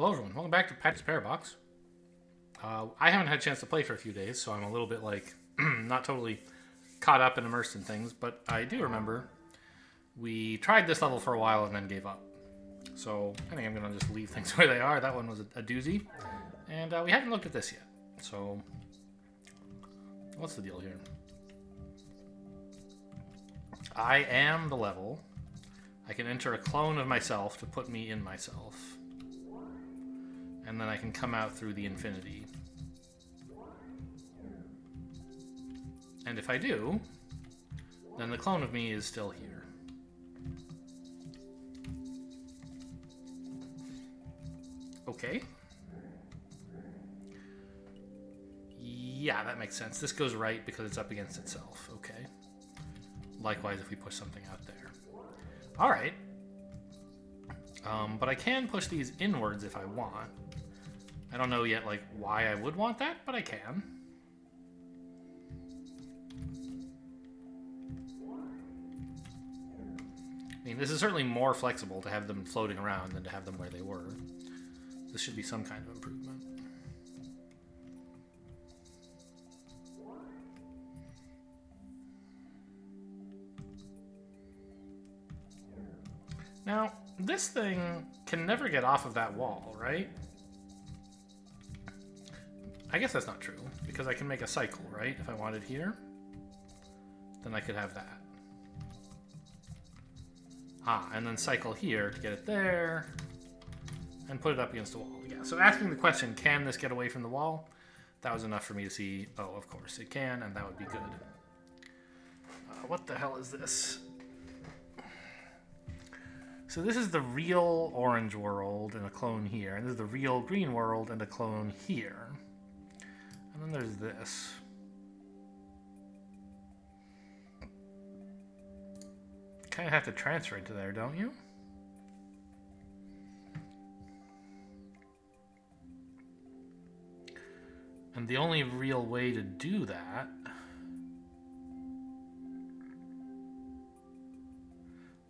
Hello everyone, welcome back to Parabox. I haven't had a chance to play for a few days, so I'm a little bit like not totally caught up and immersed in things, but I do remember we tried this level for a while and then gave up. So I think I'm going to just leave things where they are. That one was a doozy, and we haven't looked at this yet. So what's the deal here? I am the level. I can enter a clone of myself to put me in myself. And then I can come out through the infinity. And if I do, then the clone of me is still here. Okay. Yeah, that makes sense. This goes right because it's up against itself. Okay. Likewise, if we push something out there. All right. But I can push these inwards if I want. I don't know yet, like, why I would want that, but I can. I mean, this is certainly more flexible to have them floating around than to have them where they were. This should be some kind of improvement. Now, this thing can never get off of that wall, right? I guess that's not true, because I can make a cycle, right? If I wanted here, then I could have that. Ah, and then cycle here to get it there, and put it up against the wall. Yeah, so asking the question, can this get away from the wall? That was enough for me to see, oh, of course it can, and that would be good. What the hell is this? So this is the real orange world and a clone here, and this is the real green world and a clone here. And then there's this. Kind of have to transfer it to there, don't you? And the only real way to do that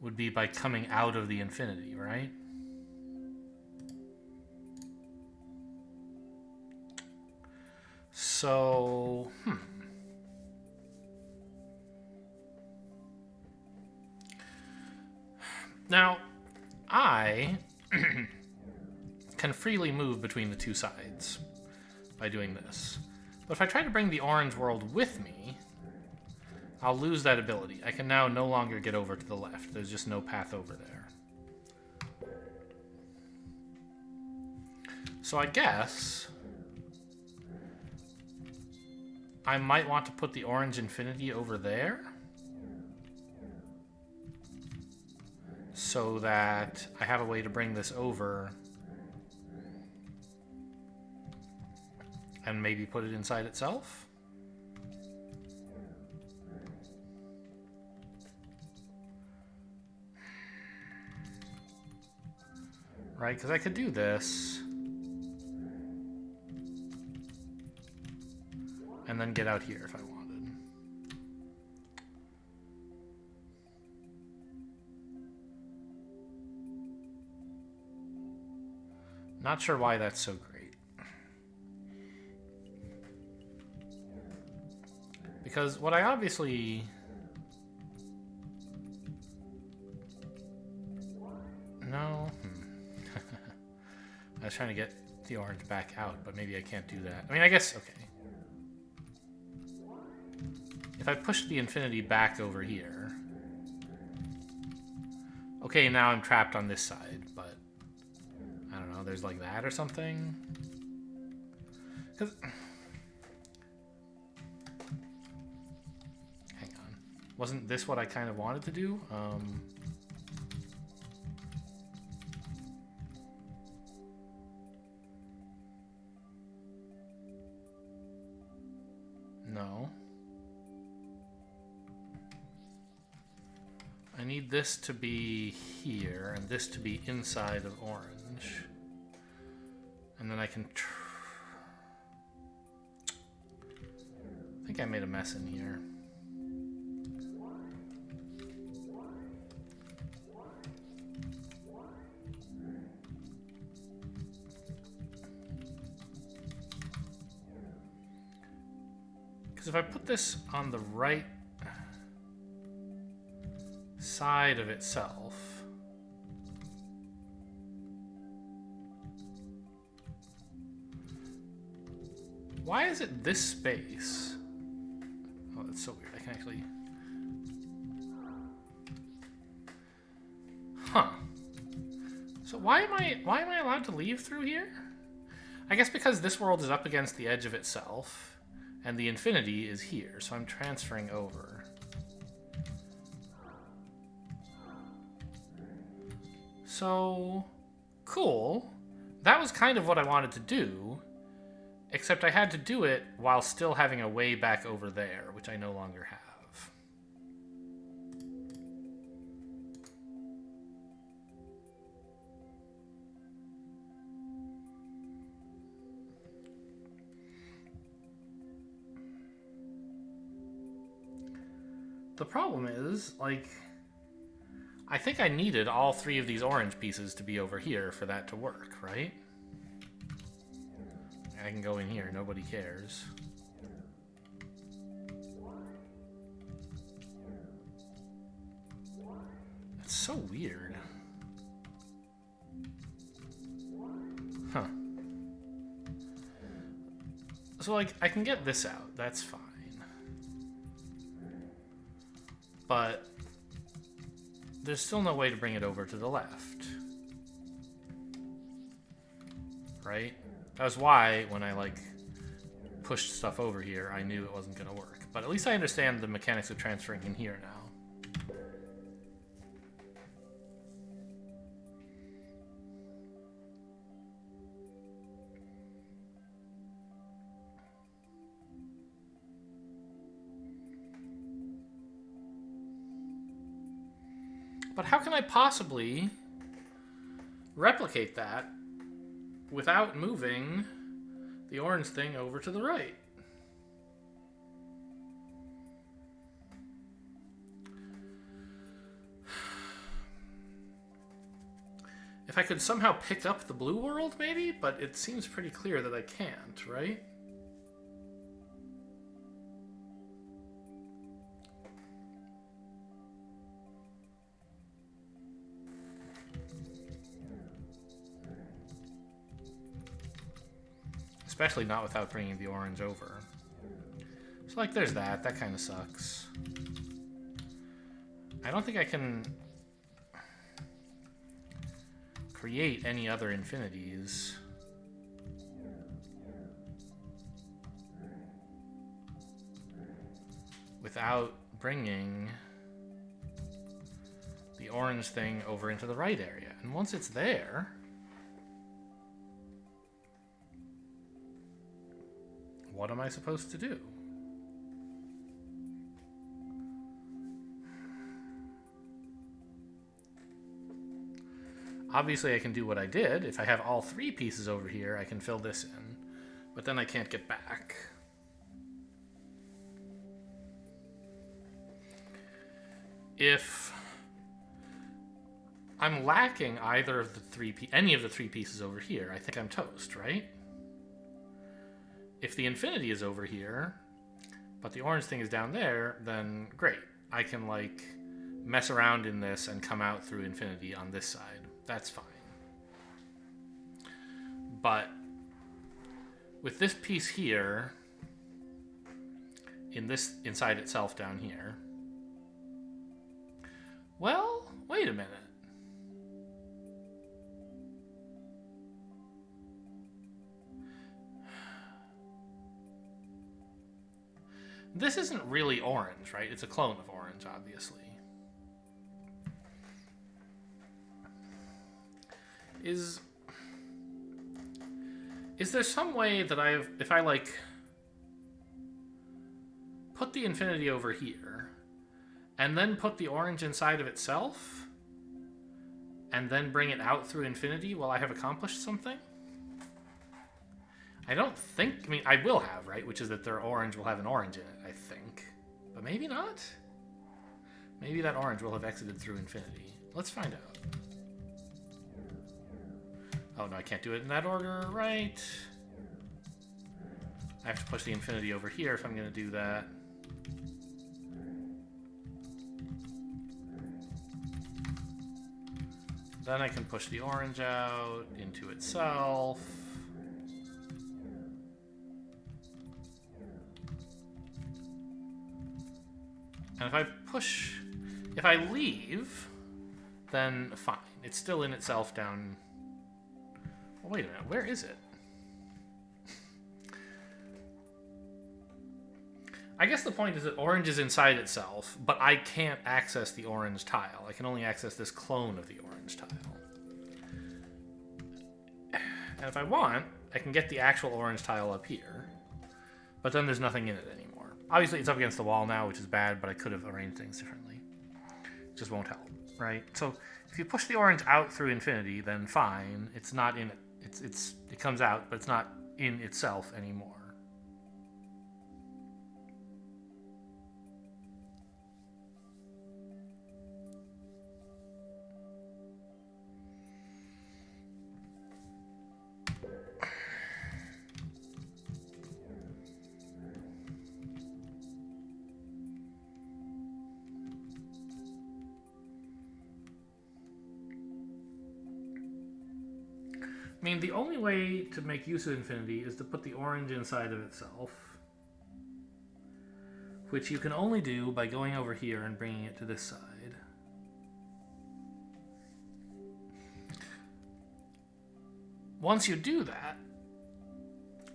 would be by coming out of the infinity, right? So, Now, I can freely move between the two sides by doing this. But if I try to bring the orange world with me, I'll lose that ability. I can now no longer get over to the left. There's just no path over there. So I guess I might want to put the orange infinity over there so that I have a way to bring this over and maybe put it inside itself. Right, because I could do this and then get out here if I wanted. Not sure why that's so great. Because what I obviously... No. I was trying to get the orange back out, but maybe I can't do that. I mean, I guess, okay. If I push the infinity back over here... Okay, now I'm trapped on this side, but... I don't know, there's like that or something? Because... Hang on. Wasn't this what I kind of wanted to do? No. I need this to be here and this to be inside of orange. And then I can... I think I made a mess in here. Because if I put this on the right side of itself, why is it this space? Oh, that's so weird. I can actually... Huh. So why am I allowed to leave through here? I guess because this world is up against the edge of itself, and the infinity is here, so I'm transferring over. So, cool. That was kind of what I wanted to do, except I had to do it while still having a way back over there, which I no longer have. The problem is, like, I think I needed all three of these orange pieces to be over here for that to work, right? I can go in here, nobody cares. That's so weird. Huh. So, like, I can get this out, that's fine. But there's still no way to bring it over to the left. Right? That was why, when I, like, pushed stuff over here, I knew it wasn't going to work. But at least I understand the mechanics of transferring in here now. But how can I possibly replicate that without moving the orange thing over to the right? If I could somehow pick up the blue world, maybe? But it seems pretty clear that I can't, right? Especially not without bringing the orange over. So, like, there's that. That kind of sucks. I don't think I can create any other infinities without bringing the orange thing over into the right area. And once it's there, what am I supposed to do? Obviously, I can do what I did. If I have all three pieces over here, I can fill this in. But then I can't get back. If I'm lacking either of the any of the three pieces over here, I think I'm toast, right? If the infinity is over here, but the orange thing is down there, then great. I can, like, mess around in this and come out through infinity on this side. That's fine. But with this piece here, inside itself down here, well, wait a minute. This isn't really orange, right? It's a clone of orange, obviously. Is there some way that if I, like, put the infinity over here, and then put the orange inside of itself, and then bring it out through infinity, will I have accomplished something? I don't think... I mean, I will have, right? Which is that their orange will have an orange in it, I think. But maybe not? Maybe that orange will have exited through infinity. Let's find out. Oh, no, I can't do it in that order, right? I have to push the infinity over here if I'm going to do that. Then I can push the orange out into itself. And if I leave, then fine. It's still in itself down. Well, wait a minute, where is it? I guess the point is that orange is inside itself, but I can't access the orange tile. I can only access this clone of the orange tile. And if I want, I can get the actual orange tile up here, but then there's nothing in it anymore. Obviously, it's up against the wall now, which is bad, but I could have arranged things differently. It just won't help, right? So if you push the orange out through infinity, then fine. It's not in it. It comes out, but it's not in itself anymore. I mean, the only way to make use of infinity is to put the orange inside of itself, which you can only do by going over here and bringing it to this side. Once you do that,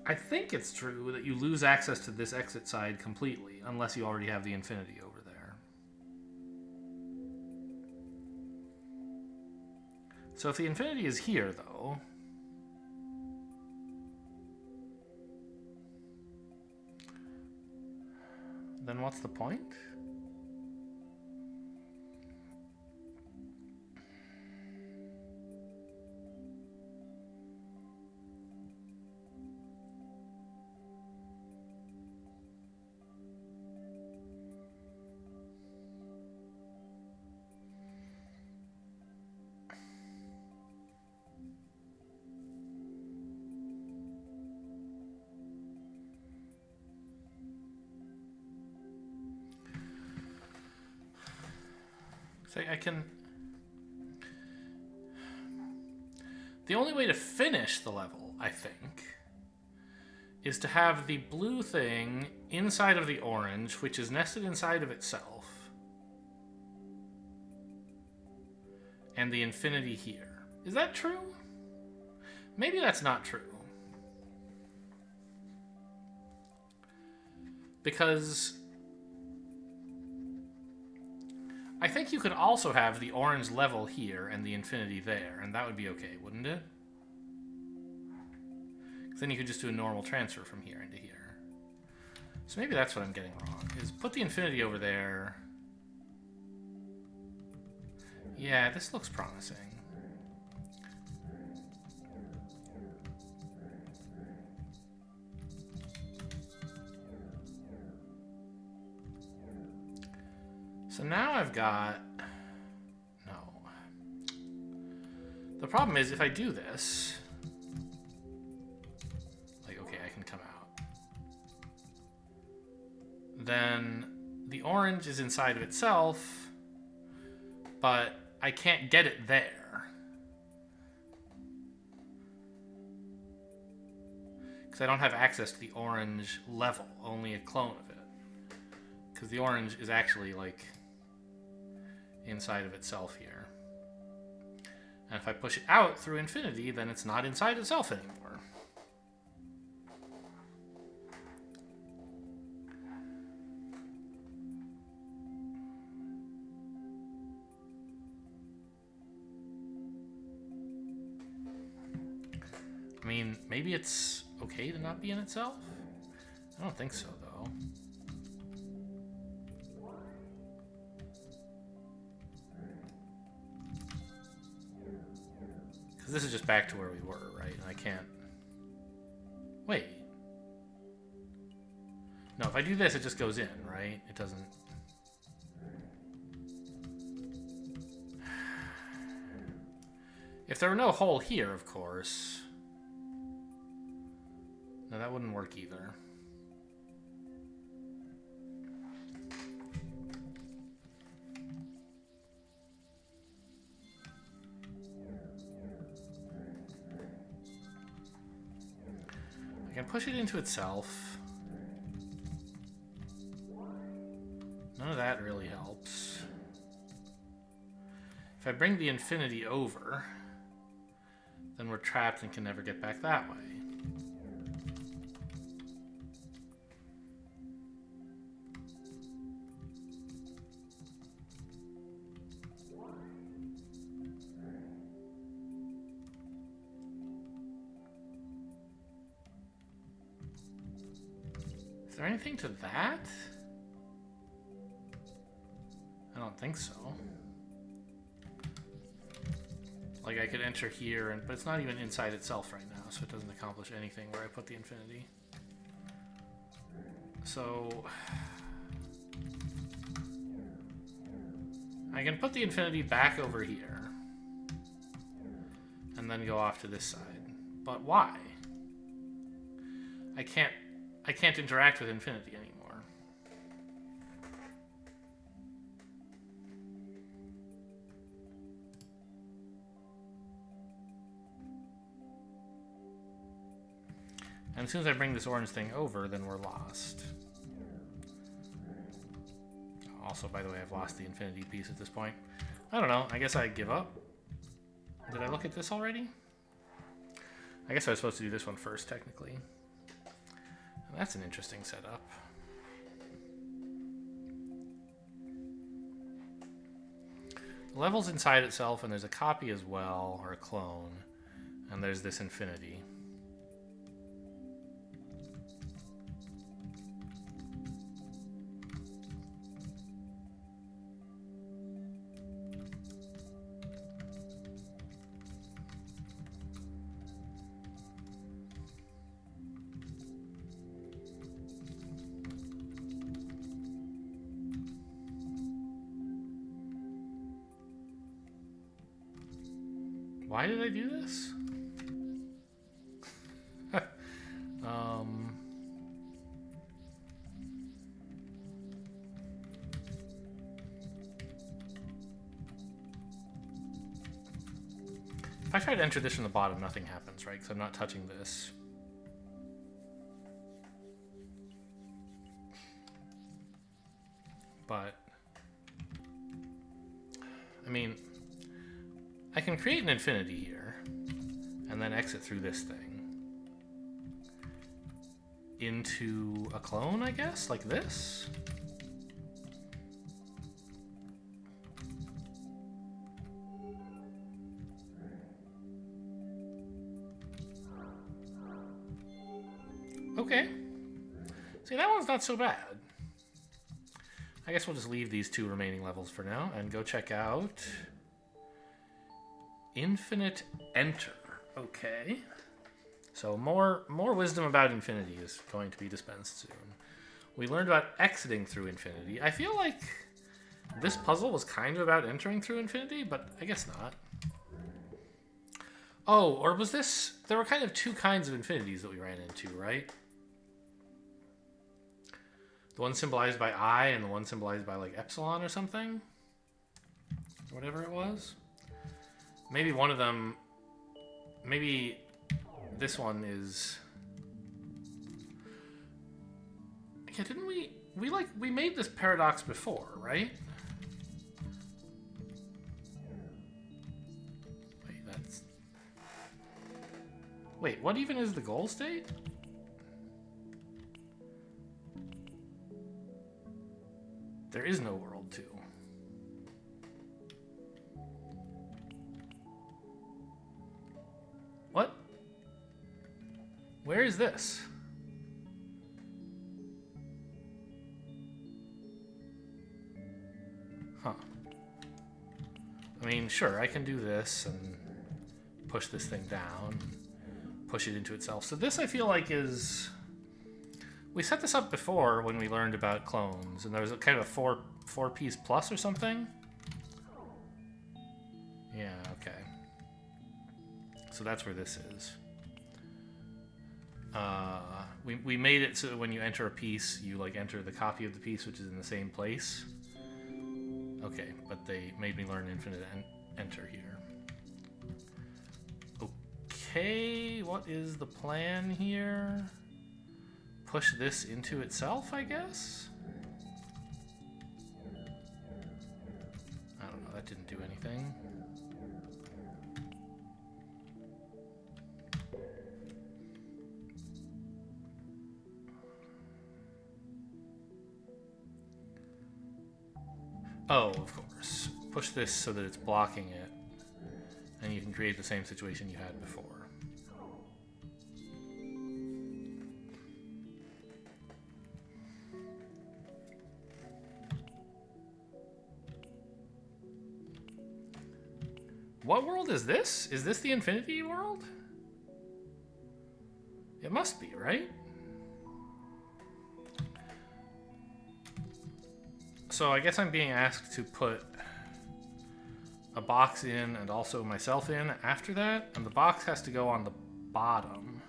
I think it's true that you lose access to this exit side completely, unless you already have the infinity over there. So if the infinity is here, though, then what's the point? I can... The only way to finish the level, I think, is to have the blue thing inside of the orange, which is nested inside of itself, and the infinity here. Is that true? Maybe that's not true. Because I think you could also have the orange level here and the infinity there, and that would be okay, wouldn't it? Because then you could just do a normal transfer from here into here. So maybe that's what I'm getting wrong, is put the infinity over there. Yeah, this looks promising. So now I've got... No. The problem is if I do this... Like, okay, I can come out. Then the orange is inside of itself, but I can't get it there. Because I don't have access to the orange level, only a clone of it. Because the orange is actually, like, inside of itself here. And if I push it out through infinity, then it's not inside itself anymore. I mean, maybe it's okay to not be in itself? I don't think so, though. Because this is just back to where we were, right? And I can't... Wait. No, if I do this, it just goes in, right? It doesn't... If there were no hole here, of course... No, that wouldn't work either. can push it into itself. None of that really helps. If I bring the infinity over, then we're trapped and can never get back that way. Is there anything to that? I don't think so. Like, I could enter here, but it's not even inside itself right now, so it doesn't accomplish anything where I put the infinity. So I can put the infinity back over here and then go off to this side. But why? I can't interact with infinity anymore. And as soon as I bring this orange thing over, then we're lost. Also, by the way, I've lost the infinity piece at this point. I don't know. I guess I give up. Did I look at this already? I guess I was supposed to do this one first, technically. And that's an interesting setup. The level's inside itself, and there's a copy as well, or a clone. And there's this infinity. Why did I do this? If I try to enter this from the bottom, nothing happens, right? Because I'm not touching this. But, I mean, I can create an infinity here, and then exit through this thing into a clone, I guess, like this. Okay. See, that one's not so bad. I guess we'll just leave these two remaining levels for now and go check out Infinite Enter. Okay. So more wisdom about infinity is going to be dispensed soon. We learned about exiting through infinity. I feel like this puzzle was kind of about entering through infinity, but I guess not. Oh, or was this... There were kind of two kinds of infinities that we ran into, right? The one symbolized by I and the one symbolized by, like, Epsilon or something? Or whatever it was. Maybe one of them... Maybe this one is... Yeah, didn't we... We made this paradox before, right? Wait, that's... Wait, what even is the goal state? There is no world 2. What? Where is this? Huh. I mean, sure, I can do this and push this thing down, push it into itself. So this, I feel like, is... We set this up before when we learned about clones, and there was a kind of a four-piece plus or something. Yeah, okay. So that's where this is. We made it so that when you enter a piece, you like enter the copy of the piece, which is in the same place. Okay, but they made me learn Infinite Enter here. Okay, what is the plan here? push this into itself, I guess? I don't know, that didn't do anything. Oh, of course. Push this so that it's blocking it, and you can create the same situation you had before. What world is this? Is this the infinity world? It must be, right? So I guess I'm being asked to put a box in and also myself in after that, and the box has to go on the bottom.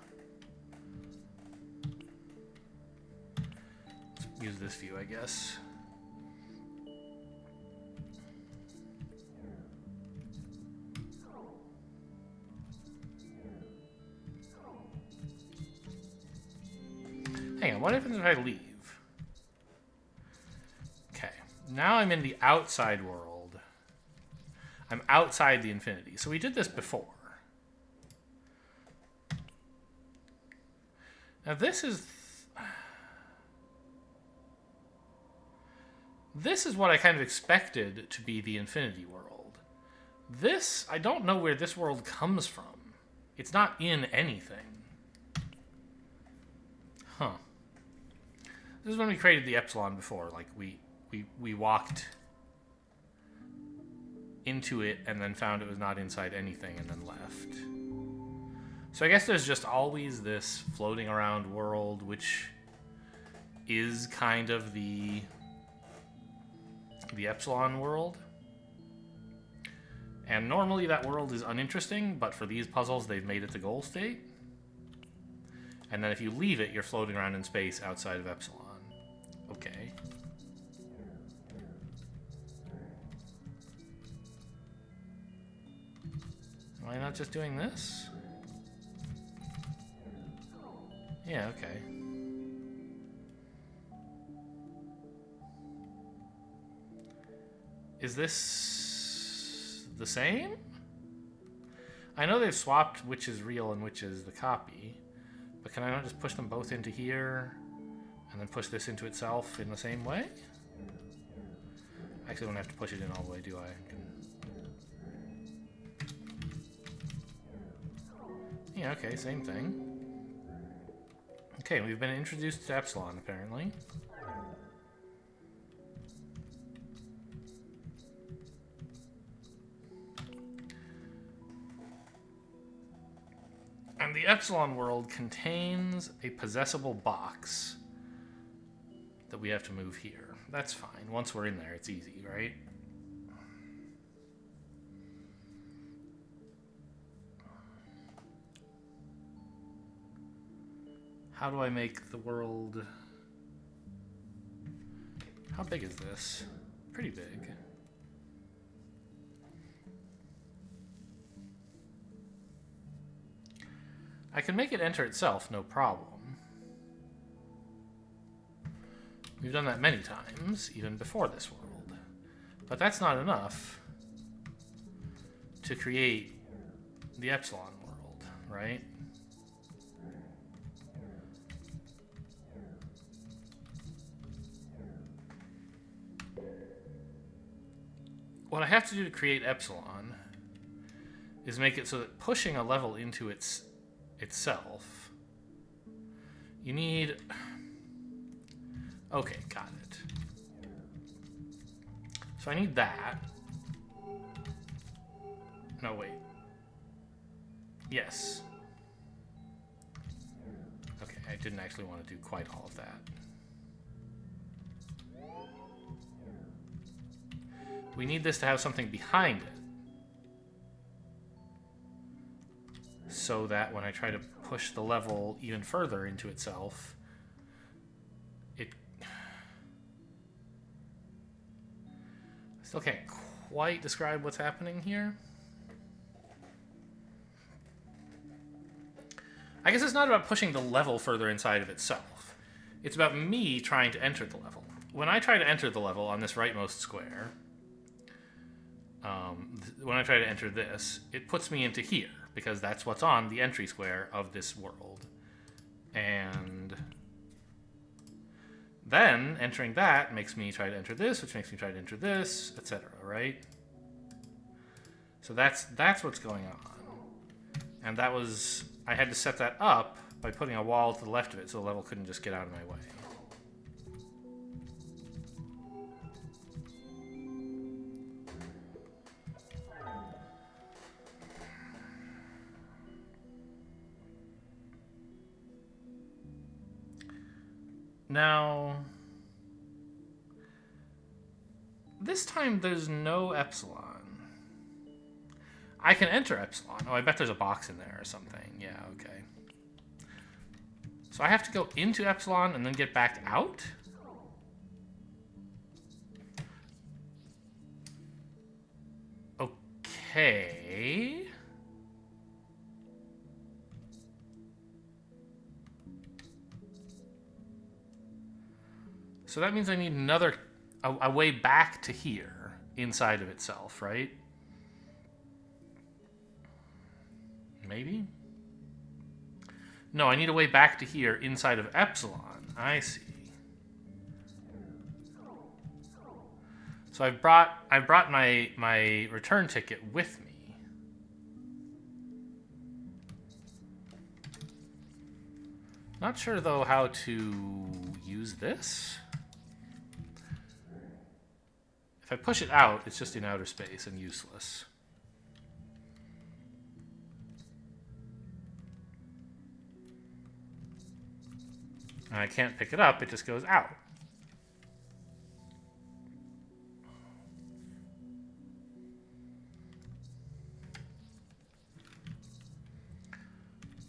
Let's use this view, I guess. Hang on, what happens if I leave? Okay, now I'm in the outside world. I'm outside the infinity. So we did this before. Now this is what I kind of expected to be the infinity world. This, I don't know where this world comes from. It's not in anything. Huh. This is when we created the Epsilon before. Like, we walked into it and then found it was not inside anything and then left. So I guess there's just always this floating around world, which is kind of the Epsilon world. And normally that world is uninteresting, but for these puzzles, they've made it the goal state. And then if you leave it, you're floating around in space outside of Epsilon. Okay. Am I not just doing this? Yeah, okay. Is this the same? I know they've swapped which is real and which is the copy, but can I not just push them both into here and then push this into itself in the same way? I actually don't have to push it in all the way, do I? Yeah, okay, same thing. Okay, we've been introduced to Epsilon, apparently. And the Epsilon world contains a possessible box that we have to move here. That's fine. Once we're in there, it's easy, right? How do I make the world... How big is this? Pretty big. I can make it enter itself, no problem. We've done that many times, even before this world. But that's not enough to create the Epsilon world, right? What I have to do to create Epsilon is make it so that pushing a level into itself, you need... Okay, got it. So I need that. No, wait. Yes. Okay, I didn't actually want to do quite all of that. We need this to have something behind it, so that when I try to push the level even further into itself, it... I still can't quite describe what's happening here. I guess it's not about pushing the level further inside of itself. It's about me trying to enter the level. When I try to enter the level on this rightmost square, when I try to enter this, it puts me into here, because that's what's on the entry square of this world. And then entering that makes me try to enter this, which makes me try to enter this, etc., right? So that's what's going on. And that was... I had to set that up by putting a wall to the left of it so the level couldn't just get out of my way. Now, this time there's no Epsilon. I can enter Epsilon. Oh, I bet there's a box in there or something. Yeah, okay. So I have to go into Epsilon and then get back out? Okay. So that means I need a way back to here inside of itself, right? Maybe? No, I need a way back to here inside of Epsilon. I see. So I've brought my return ticket with me. Not sure though how to use this. If I push it out, it's just in outer space and useless. And I can't pick it up, it just goes out.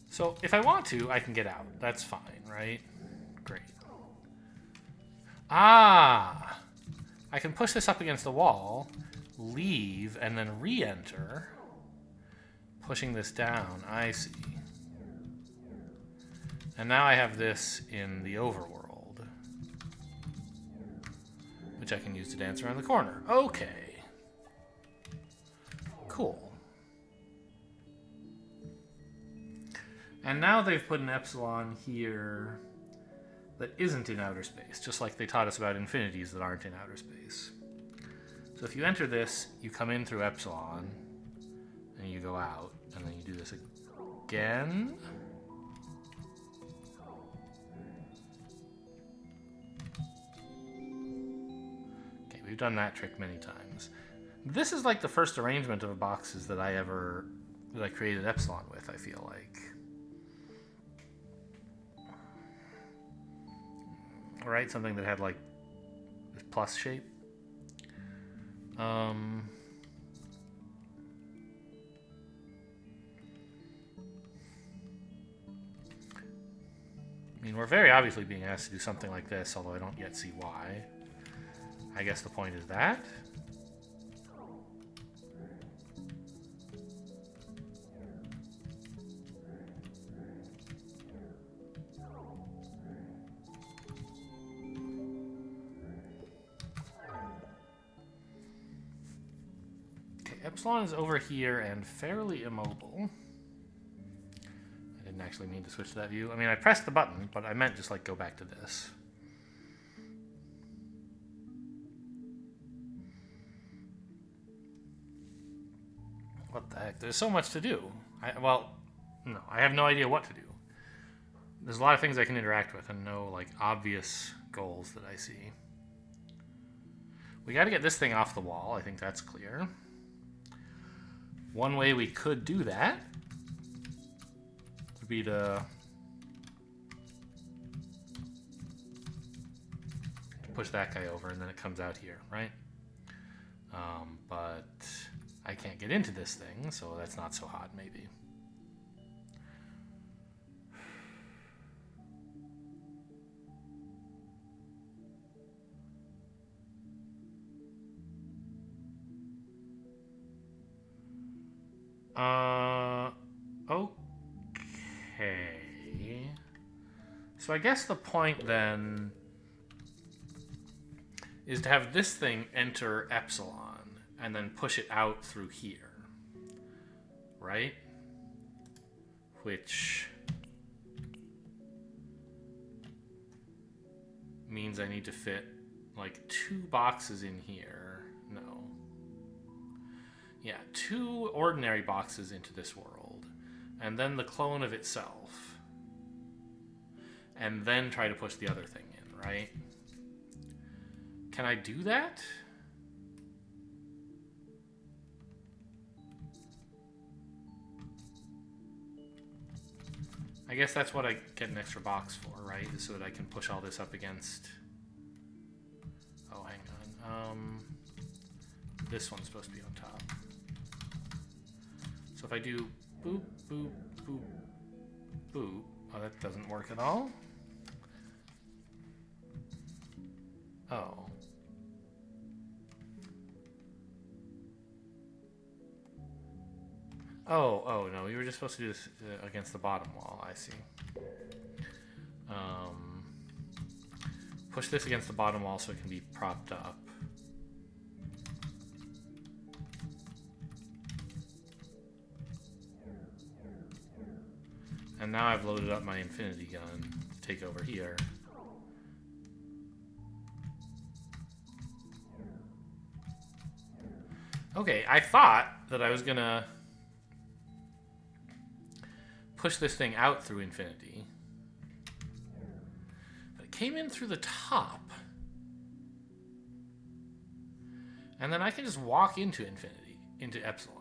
So if I want to, I can get out. That's fine, right? Great. Ah! I can push this up against the wall, leave, and then re-enter, pushing this down. I see. And now I have this in the overworld, which I can use to dance around the corner. Okay. Cool. And now they've put an Epsilon here that isn't in outer space, just like they taught us about infinities that aren't in outer space. So if you enter this, you come in through Epsilon, and you go out, and then you do this again. Okay, we've done that trick many times. This is like the first arrangement of boxes that I created Epsilon with, I feel like. Right, something that had like this plus shape. I mean, we're very obviously being asked to do something like this, although I don't yet see why. I guess the point is that. Epsilon is over here and fairly immobile. I didn't actually mean to switch to that view. I mean, I pressed the button, but I meant just like go back to this. What the heck? There's so much to do. Well, no, I have no idea what to do. There's a lot of things I can interact with and no like obvious goals that I see. We got to get this thing off the wall. I think that's clear. One way we could do that would be to push that guy over and then it comes out here, right? But I can't get into this thing, so that's not so hot, maybe. Okay. So I guess the point then is to have this thing enter Epsilon and then push it out through here. Right? Which means I need to fit like 2 boxes in here. No. Yeah, 2 ordinary boxes into this world. And then the clone of itself. And then try to push the other thing in, right? Can I do that? I guess that's what I get an extra box for, right? Is so that I can push all this up against... Oh, hang on. This one's supposed to be on top. So if I do boop, boop, boop, boop... Oh, that doesn't work at all. Oh. Oh, no, we were just supposed to do this against the bottom wall, I see. Push this against the bottom wall so it can be propped up. And now I've loaded up my infinity gun to take over here. Okay, I thought that I was gonna push this thing out through infinity. But it came in through the top. And then I can just walk into infinity, into Epsilon.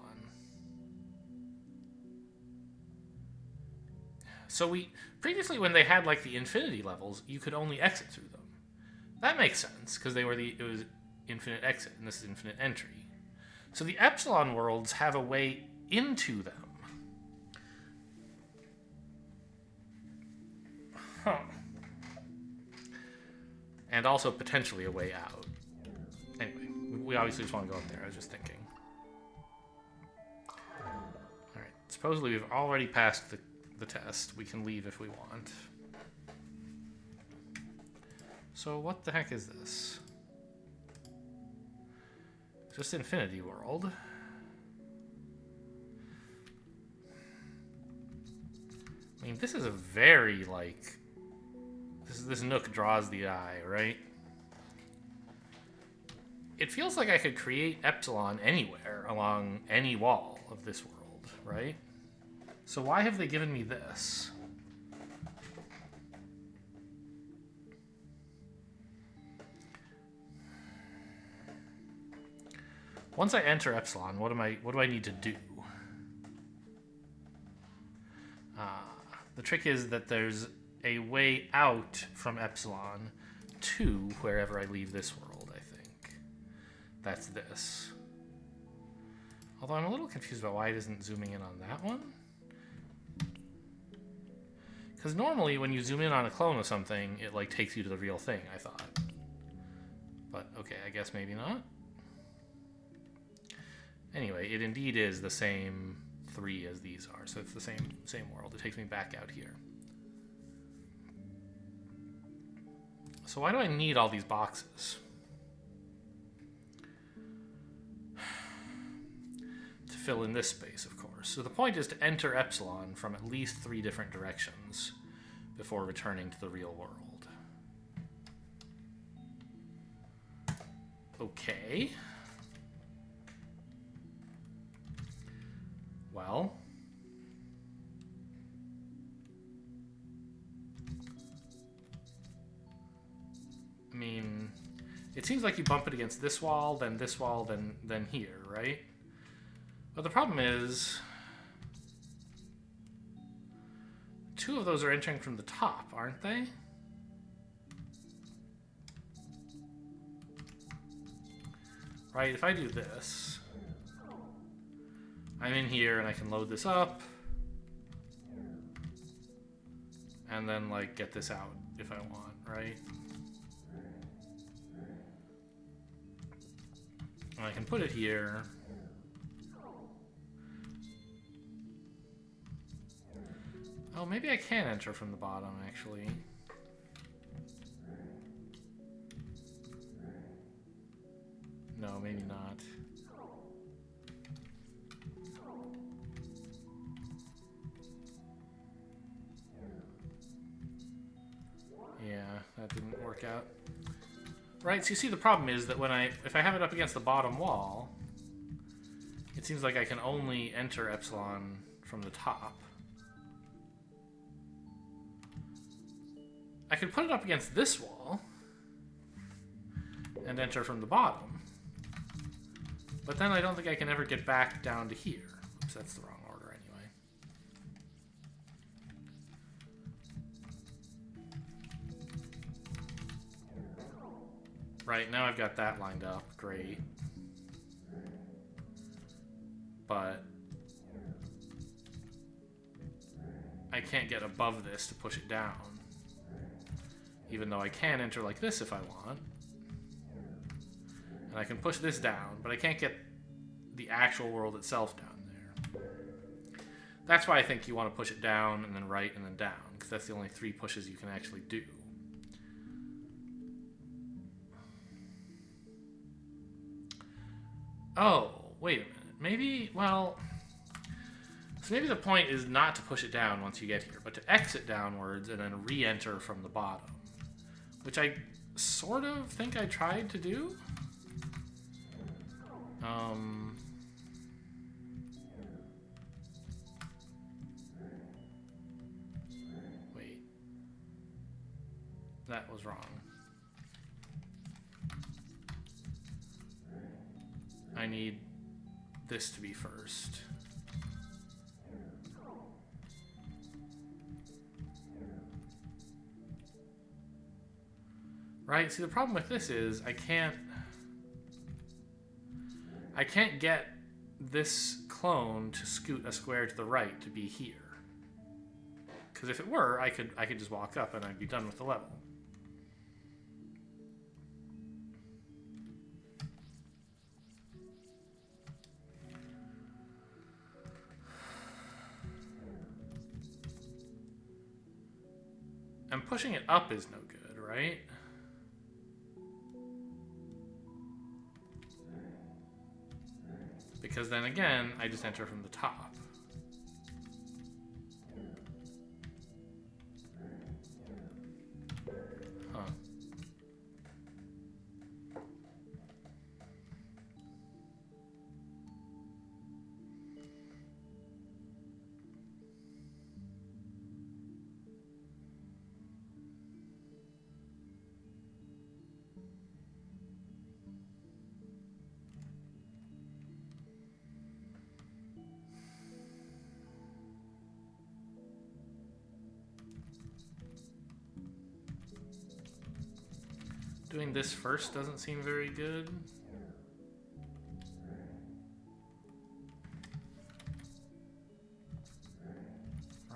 So previously when they had like the infinity levels, you could only exit through them. That makes sense, because it was infinite exit, and this is infinite entry. So the Epsilon worlds have a way into them. Huh. And also potentially a way out. Anyway, we obviously just want to go up there. I was just thinking. Alright, supposedly we've already passed the test. We can leave if we want. So what the heck is this? Just Infinity World. I mean, this is a very, like... This nook draws the eye, right? It feels like I could create Epsilon anywhere along any wall of this world, right? So why have they given me this? Once I enter Epsilon, what do I need to do? The trick is that there's a way out from Epsilon to wherever I leave this world, I think. That's this. Although I'm a little confused about why it isn't zooming in on that one. Because normally when you zoom in on a clone of something, it like takes you to the real thing, I thought. But okay, I guess maybe not. Anyway, it indeed is the same 3 as these are, so it's the same world. It takes me back out here. So why do I need all these boxes? To fill in this space, of course. So the point is to enter Epsilon from at least 3 different directions before returning to the real world. Okay. Well, I mean, it seems like you bump it against this wall, then here, right? But the problem is 2 of those are entering from the top, aren't they? Right, if I do this, I'm in here and I can load this up and then like get this out if I want, right? And I can put it here. Oh, maybe I can enter from the bottom actually. No, maybe not. Yeah, that didn't work out. Right, so you see the problem is that if I have it up against the bottom wall, it seems like I can only enter Epsilon from the top. I could put it up against this wall and enter from the bottom, but then I don't think I can ever get back down to here. Oops, that's the wrong order anyway. Right, now I've got that lined up. Great. But I can't get above this to push it down. Even though I can enter like this if I want. And I can push this down, but I can't get the actual world itself down there. That's why I think you want to push it down and then right and then down, because that's the only 3 pushes you can actually do. Oh, wait a minute. Maybe, well, so maybe the point is not to push it down once you get here, but to exit downwards and then re-enter from the bottom, which I sort of think I tried to do. Wait. That was wrong. I need this to be first. Right? See, the problem with this is I can't get this clone to scoot a square to the right to be here. Because if it were, I could just walk up and I'd be done with the level. And pushing it up is no good, right? Because then again, I just enter from the top. Huh. Doing this first doesn't seem very good.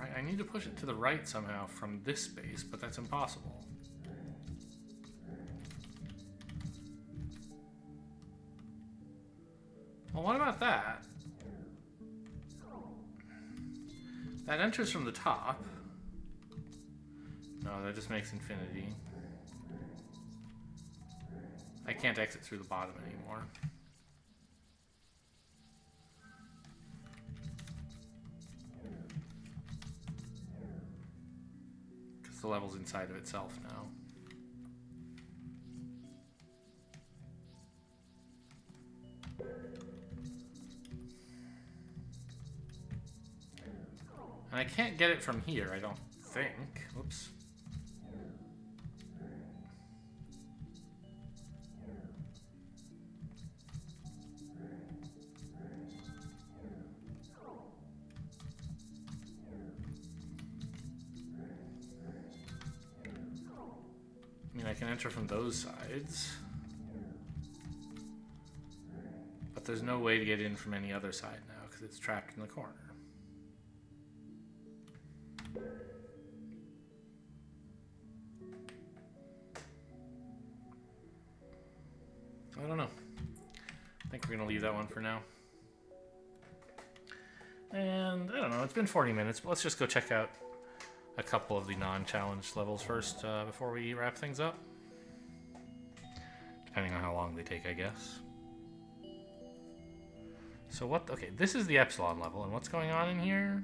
Right, I need to push it to the right somehow from this space, but that's impossible. Well, what about that? That enters from the top. No, that just makes infinity. I can't exit through the bottom anymore. Because the level's inside of itself now. And I can't get it from here, I don't think. Oops. I can enter from those sides, but there's no way to get in from any other side now because it's trapped in the corner. I don't know. I think we're going to leave that one for now. And I don't know, it's been 40 minutes, but let's just go check out a couple of the non-challenge levels first before we wrap things up. Depending on how long they take, I guess. So what? Okay, this is the Epsilon level, and what's going on in here?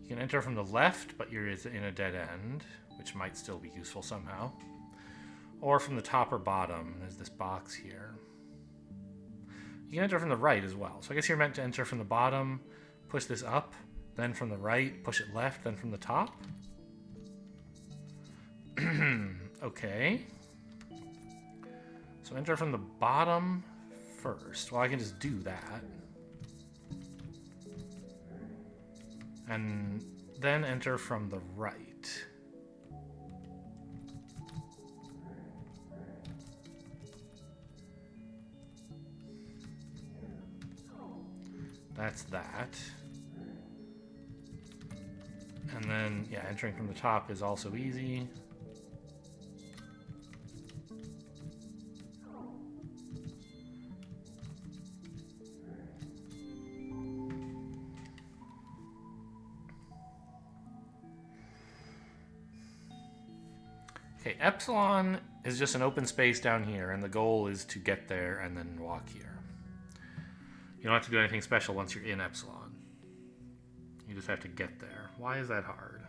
You can enter from the left, but you're in a dead end, which might still be useful somehow. Or from the top or bottom. There's this box here. You can enter from the right as well. So I guess you're meant to enter from the bottom, push this up, then from the right, push it left, then from the top. Okay. So enter from the bottom first. Well, I can just do that. And then enter from the right. That's that. And then, yeah, entering from the top is also easy. Okay, Epsilon is just an open space down here, and the goal is to get there and then walk here. You don't have to do anything special once you're in Epsilon. You just have to get there. Why is that hard?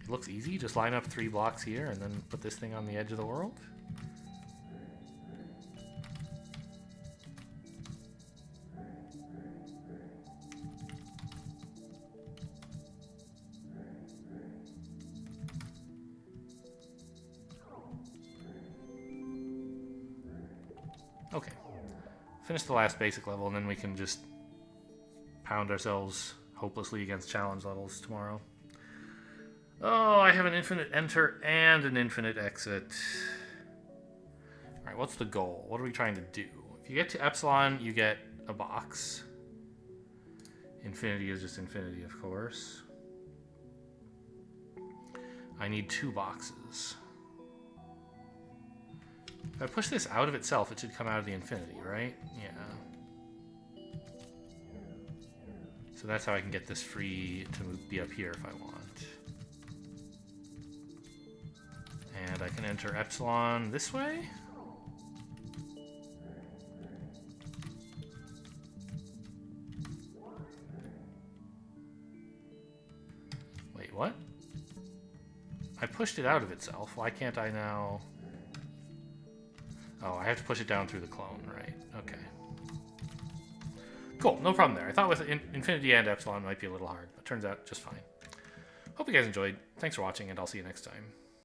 It looks easy. Just line up 3 blocks here and then put this thing on the edge of the world. Okay. Finish the last basic level, and then we can just pound ourselves hopelessly against challenge levels tomorrow. Oh, I have an infinite enter and an infinite exit. Alright, what's the goal? What are we trying to do? If you get to Epsilon, you get a box. Infinity is just infinity, of course. I need 2 boxes. If I push this out of itself, it should come out of the infinity, right? Yeah. So that's how I can get this free to be up here if I want. And I can enter Epsilon this way. Wait, what? I pushed it out of itself. Why can't I now... Oh, I have to push it down through the clone, right? Okay. Cool, no problem there. I thought with Infinity and Epsilon it might be a little hard, but turns out just fine. Hope you guys enjoyed. Thanks for watching, and I'll see you next time.